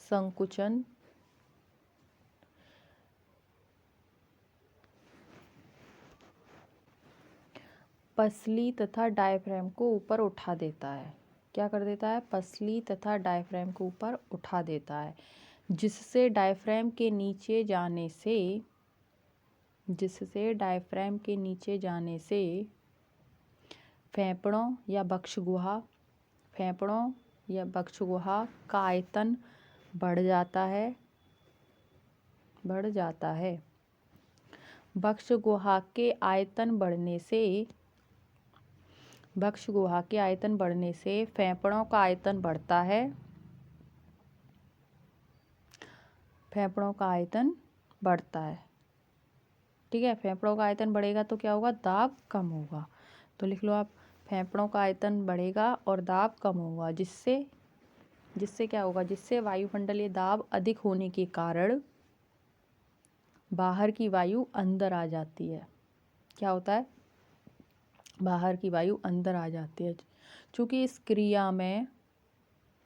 संकुचन पसली तथा डायफ्राम को ऊपर उठा देता है। क्या कर देता है? पसली तथा डायफ्राम को ऊपर उठा देता है, जिससे डायफ्राम के नीचे जाने से फेफड़ों या बक्षगुहा का आयतन बढ़ जाता है। बक्षगुहा के आयतन बढ़ने से फेफड़ों का आयतन बढ़ता है। ठीक है। फेफड़ों का आयतन बढ़ेगा तो क्या होगा? दाब कम होगा। तो लिख लो आप, फेफड़ों का आयतन बढ़ेगा और दाब कम होगा, जिससे क्या होगा? जिससे वायुमंडलीय दाब अधिक होने के कारण बाहर की वायु अंदर आ जाती है। क्या होता है? बाहर की वायु अंदर आ जाती है। चूँकि इस क्रिया में,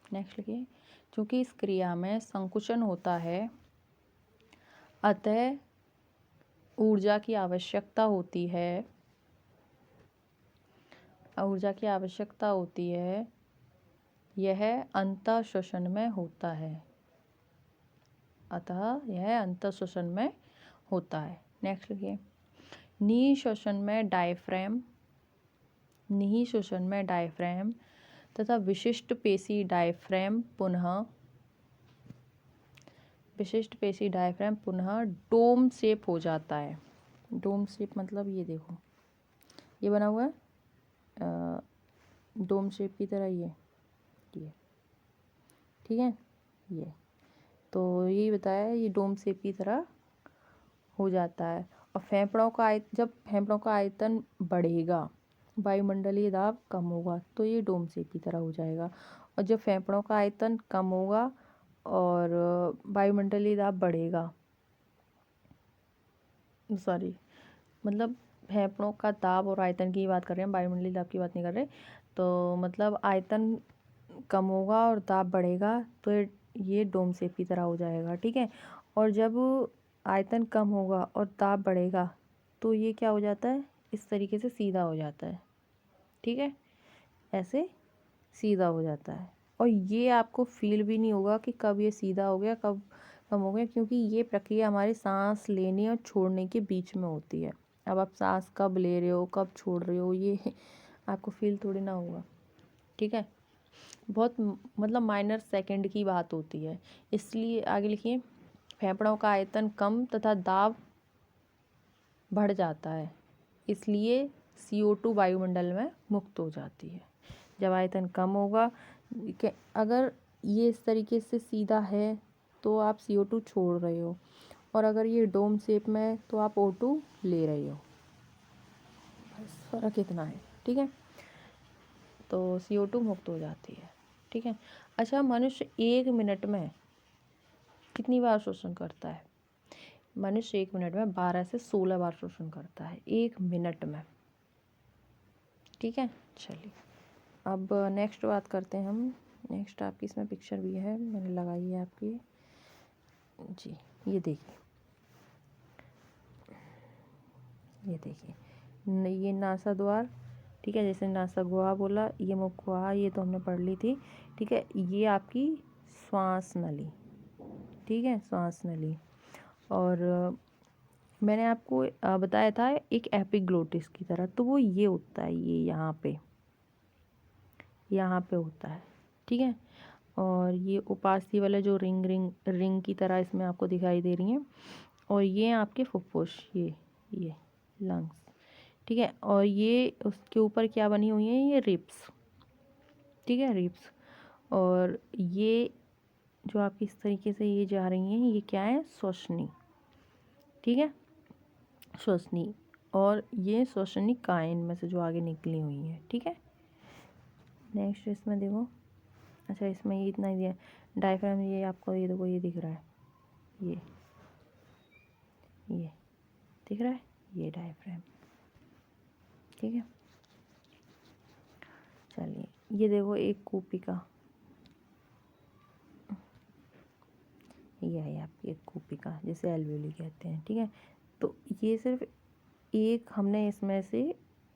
नेक्स्ट लिखिए, चूँकि इस क्रिया में संकुचन होता है, अतः ऊर्जा की आवश्यकता होती है। यह अंतःश्वसन में होता है। नेक्स्ट लिखिए। निःश्वसन में डायफ्राम तथा विशिष्ट पेशी डायफ्राम पुनः डोम शेप हो जाता है। डोम शेप मतलब ये देखो, ये बना हुआ है डोम शेप की तरह, ये ठीक है। ये तो यही बताया, ये डोम शेप की तरह हो जाता है। और जब फेफड़ों का आयतन बढ़ेगा, वायुमंडलीय दाब कम होगा, तो ये डोम शेप की तरह हो जाएगा। और जब फेफड़ों का आयतन कम होगा और वायुमंडलीय दाब बढ़ेगा, मतलब फेफड़ों का दाब और आयतन की बात कर रहे हैं, वायुमंडलीय दाब की बात नहीं कर रहे। तो मतलब आयतन कम होगा और दाब बढ़ेगा, तो ये डोम शेप की तरह हो जाएगा, ठीक है। और जब आयतन कम होगा और दाब बढ़ेगा, तो ये क्या हो जाता है? इस तरीके से सीधा हो जाता है, ठीक है। ऐसे सीधा हो जाता है, और ये आपको फील भी नहीं होगा कि कब ये सीधा हो गया, कब कम हो गया, क्योंकि ये प्रक्रिया हमारी सांस लेने और छोड़ने के बीच में होती है। अब आप सांस कब ले रहे हो, कब छोड़ रहे हो, ये आपको फील थोड़ी ना होगा, ठीक है। बहुत मतलब माइनर सेकंड की बात होती है। इसलिए आगे लिखिए। फेफड़ों का आयतन कम तथा दाब बढ़ जाता है, इसलिए CO2 वायुमंडल में मुक्त हो जाती है। जब आयतन कम होगा, अगर ये इस तरीके से सीधा है तो आप CO2 छोड़ रहे हो, और अगर ये डोम शेप में है तो आप O2 ले रहे हो। बस फ़र्क इतना है, ठीक है। तो CO2 मुक्त हो जाती है, ठीक है। अच्छा, मनुष्य 1 मिनट में कितनी बार श्वसन करता है? मनुष्य 1 मिनट में 12 से 16 बार शोषण करता है, 1 मिनट में। ठीक है, चलिए अब नेक्स्ट बात करते हैं हम। नेक्स्ट आपकी इसमें पिक्चर भी है, मैंने लगाई है आपकी जी, ये देखिए, ये देखिए, ये नासा द्वार। ठीक है, जैसे नासा गुहा बोला, ये मुख गुहा, ये तो हमने पढ़ ली थी। ठीक है, ये आपकी श्वास नली। ठीक है, श्वास नली। और मैंने आपको बताया था एक एपिग्लोटिस की तरह, तो वो ये होता है, ये यहाँ पे होता है। ठीक है, और ये उपास्थि वाला जो रिंग की तरह इसमें आपको दिखाई दे रही हैं, और ये आपके फुफ्फुस, ये लंग्स। ठीक है, और ये उसके ऊपर क्या बनी हुई है, ये रिब्स। ठीक है, रिब्स। और ये जो आपकी इस तरीके से ये जा रही हैं, ये क्या है, श्वसनी। ठीक है, श्वसनी। और ये श्वसनी कायन में से जो आगे निकली हुई है। ठीक है, नेक्स्ट इसमें देखो, अच्छा इसमें ये इतना ही दिया, डायफ्राम, ये आपको ये देखो, ये दिख रहा है, ये दिख रहा है, ये डायफ्राम। ठीक है, चलिए ये देखो एक कूपिका, ये है आपकी एक कूपिका, जिसे एल्वेली कहते हैं। ठीक है, तो ये सिर्फ एक हमने इसमें से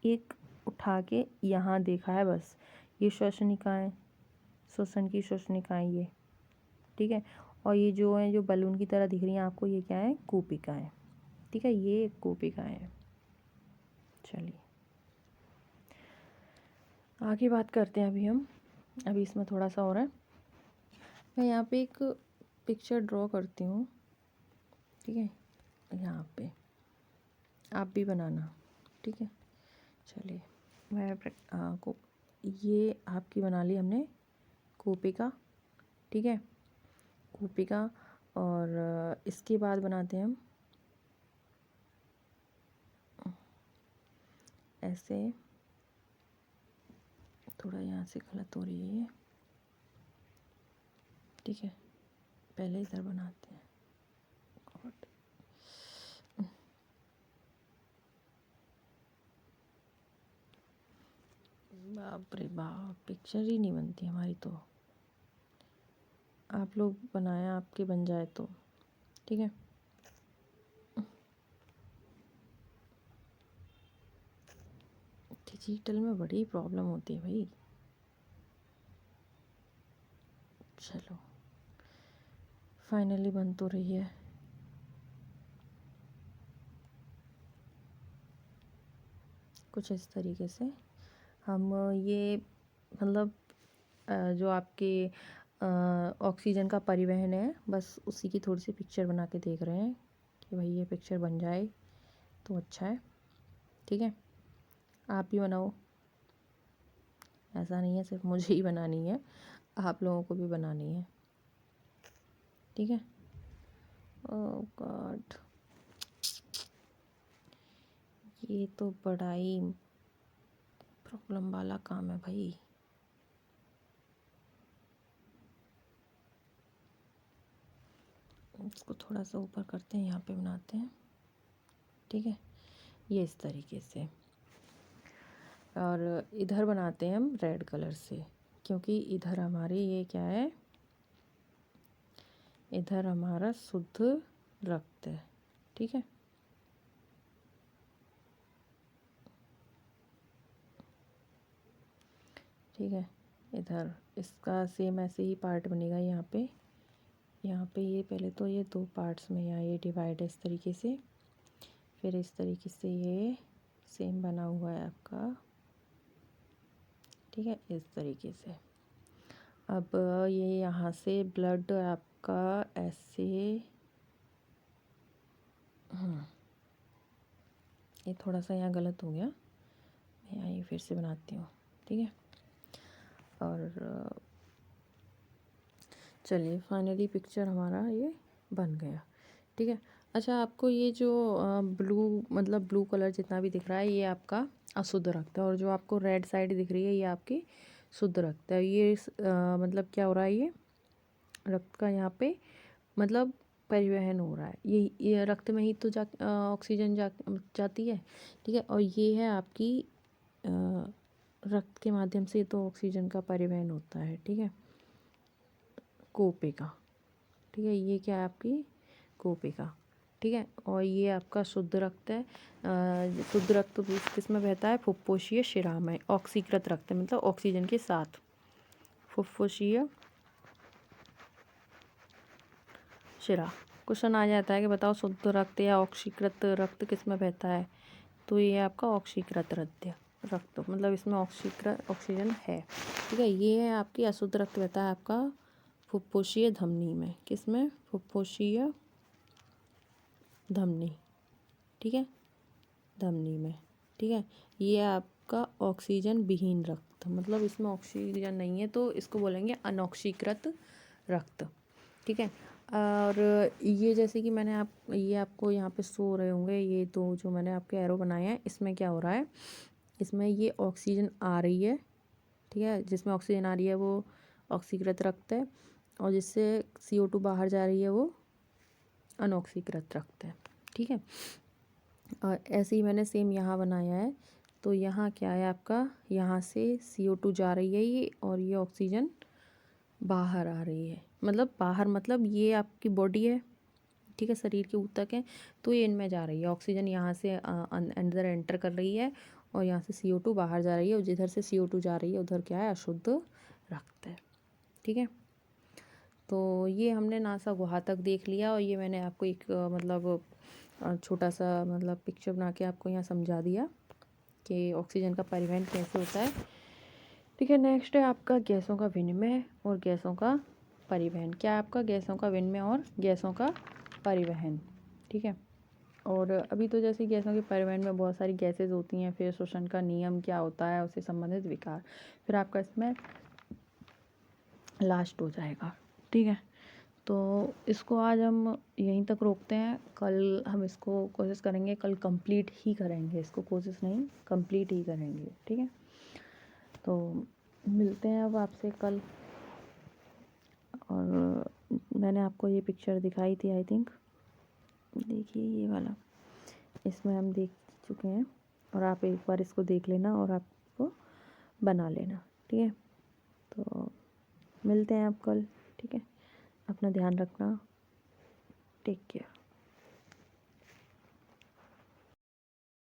एक उठा के यहाँ देखा है बस। ये श्वसनिकाएँ, श्वसन की श्वसनिकाएँ ये। ठीक है, और ये जो है, जो बलून की तरह दिख रही हैं आपको, ये क्या है, कूपिकाएँ। ठीक है, ये कूपिकाएँ हैं। चलिए आगे बात करते हैं अभी इसमें थोड़ा सा और है। मैं यहाँ पे एक पिक्चर ड्रॉ करती हूँ। ठीक है, यहाँ पे आप भी बनाना। ठीक है, चलिए मैं को ये आपकी बना ली हमने कूपिका। ठीक है, कूपिका। और इसके बाद बनाते हैं हम ऐसे, थोड़ा यहाँ से गलत हो रही है ये। ठीक है, पहले इधर बनाते हैं। बाप रे बाप, पिक्चर ही नहीं बनती हमारी तो। आप लोग बनाया, आपके बन जाए तो। ठीक है, डिजिटल में बड़ी प्रॉब्लम होती है भाई। चलो फाइनली बन तो रही है। कुछ इस तरीके से हम ये मतलब जो आपके ऑक्सीजन का परिवहन है, बस उसी की थोड़ी सी पिक्चर बना के देख रहे हैं कि भाई ये पिक्चर बन जाए तो अच्छा है। ठीक है, आप भी बनाओ, ऐसा नहीं है सिर्फ मुझे ही बनानी है, आप लोगों को भी बनानी है। ठीक है, ओह गॉड, ये तो बड़ा ही प्रॉब्लम वाला काम है भाई। इसको थोड़ा सा ऊपर करते हैं, यहाँ पे बनाते हैं। ठीक है, ये इस तरीके से। और इधर बनाते हैं हम रेड कलर से, क्योंकि इधर हमारे ये क्या है, इधर हमारा शुद्ध रक्त है। ठीक है, ठीक है, इधर इसका सेम ऐसे ही पार्ट बनेगा। यहाँ पे ये पहले तो ये 2 पार्ट्स में यहाँ ये डिवाइड है इस तरीके से, फिर इस तरीके से ये सेम बना हुआ है आपका। ठीक है, इस तरीके से। अब ये यहाँ से ब्लड आपका ऐसे, ये थोड़ा सा यहाँ गलत हो गया, मैं यहाँ ये फिर से बनाती हूँ। ठीक है, और चलिए फाइनली पिक्चर हमारा ये बन गया। ठीक है, अच्छा आपको ये जो ब्लू कलर जितना भी दिख रहा है, ये आपका अशुद्ध रक्त है, और जो आपको रेड साइड दिख रही है, ये आपकी शुद्ध रक्त है। ये मतलब क्या हो रहा है, ये रक्त का यहाँ पे मतलब परिवहन हो रहा है। ये रक्त में ही तो ऑक्सीजन जाती है, ठीक है। और ये है आपकी रक्त के माध्यम से तो ऑक्सीजन का परिवहन होता है, ठीक है, कोशिका, ठीक है। ये क्या है आपकी कोशिका, ठीक है। और ये आपका शुद्ध रक्त है। शुद्ध रक्त किस में बहता है? फुफ्फुसीय शिरा में। ऑक्सीकृत रक्त है, मतलब ऑक्सीजन के साथ। फुफ्फुसीय शिरा। क्वेश्चन आ जाता है कि बताओ शुद्ध रक्त या ऑक्सीकृत रक्त किस में बहता है? तो ये आपका ऑक्सीकृत रक्त, मतलब इसमें ऑक्सीजन है, ठीक है। ये है आपकी अशुद्ध रक्त बहता है आपका फुफ्फुसीय धमनी में। किस में? फुफ्फुसीय धमनी, ठीक है, धमनी में, ठीक है। ये आपका ऑक्सीजन विहीन रक्त, मतलब इसमें ऑक्सीजन नहीं है तो इसको बोलेंगे अनऑक्सीकृत रक्त, ठीक है। और ये जैसे कि ये आपको यहाँ पे शो हो रहे होंगे, ये दो जो मैंने आपके एरो बनाए हैं, इसमें क्या हो रहा है? इसमें ये ऑक्सीजन आ रही है, ठीक है। जिसमें ऑक्सीजन आ रही है वो ऑक्सीकृत रक्त है, और जिससे CO2 बाहर जा रही है वो अनऑक्सीकृत रक्त है, ठीक है। और ऐसे ही मैंने सेम यहाँ बनाया है। तो यहाँ क्या है आपका? यहाँ से CO2 जा रही है ये, और ये ऑक्सीजन बाहर आ रही है। मतलब बाहर मतलब ये आपकी बॉडी है, ठीक है, शरीर के ऊतक है, तो ये इनमें जा रही है। ऑक्सीजन यहाँ से अंदर एंटर कर रही है, और यहाँ से CO2 बाहर जा रही है, और जिधर से CO2 जा रही है उधर क्या है? अशुद्ध रक्त है, ठीक है। तो ये हमने नासा गुहा तक देख लिया, और ये मैंने आपको एक मतलब छोटा सा मतलब पिक्चर बना के आपको यहाँ समझा दिया कि ऑक्सीजन का परिवहन कैसे होता है, ठीक है। नेक्स्ट है आपका गैसों का विनिमय और गैसों का परिवहन। क्या है आपका? गैसों का विनिमय और गैसों का परिवहन, ठीक है। और अभी तो जैसे गैसों के परिवहन में बहुत सारी गैसेज होती हैं, फिर श्वसन का नियम क्या होता है, उससे संबंधित विकार, फिर आपका इसमें लास्ट हो जाएगा, ठीक है। तो इसको आज हम यहीं तक रोकते हैं। कल हम इसको कोशिश करेंगे, कल कंप्लीट ही करेंगे इसको, कोशिश नहीं कंप्लीट ही करेंगे, ठीक है। तो मिलते हैं अब आपसे कल। और मैंने आपको ये पिक्चर दिखाई थी, आई थिंक, देखिए ये वाला, इसमें हम देख चुके हैं, और आप एक बार इसको देख लेना और आपको बना लेना, ठीक है। तो मिलते हैं आप कल, ठीक है। अपना ध्यान रखना, टेक केयर।